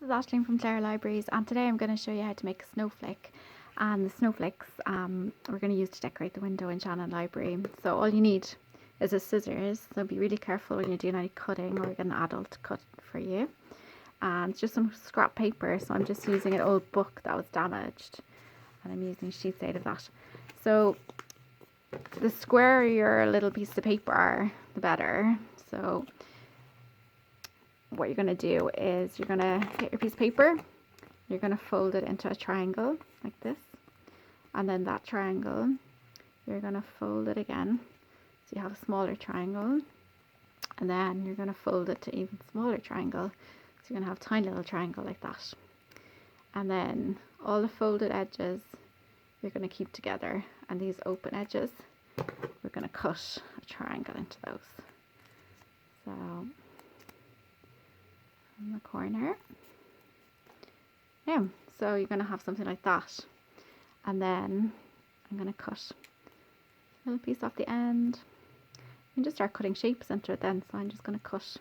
This is Aishling from Shannon Libraries, and today I'm going to show you how to make a snowflake. And the snowflakes we're going to use to decorate the window in Shannon Library. So all you need is a scissors, so be really careful when you're doing any cutting or get an adult to cut for you. And just some scrap paper, so I'm just using an old book that was damaged, and I'm using sheets out of that. So the squarer your little piece of paper are, the better. So what you're going to do is you're going to get your piece of paper, you're going to fold it into a triangle like this, and then that triangle you're going to fold it again so you have a smaller triangle, and then you're going to fold it to even smaller triangle, so you're going to have a tiny little triangle like that. And then all the folded edges you're going to keep together, and these open edges we're going to cut a triangle into those. So in the corner. Yeah, so you're going to have something like that, and then I'm going to cut a little piece off the end. You can just start cutting shapes into it then, so I'm just going to cut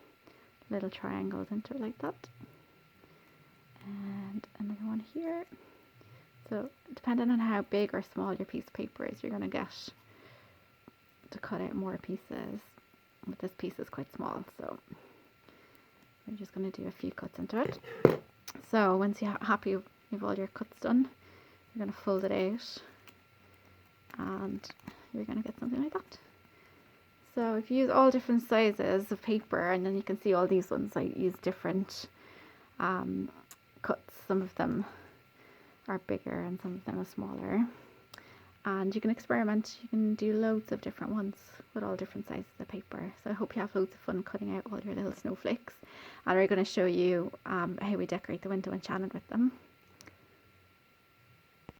little triangles into it like that, and another one here. So depending on how big or small your piece of paper is, you're going to get to cut out more pieces, but this piece is quite small, so I'm just going to do a few cuts into it. So once you're happy with all your cuts done, you're going to fold it out, and you're going to get something like that. So if you use all different sizes of paper, and then you can see all these ones, I use different cuts. Some of them are bigger and some of them are smaller, and you can experiment. You can do loads of different ones with all different sizes of paper. So I hope you have loads of fun cutting out all your little snowflakes, and we're going to show you how we decorate the window in Shannon with them.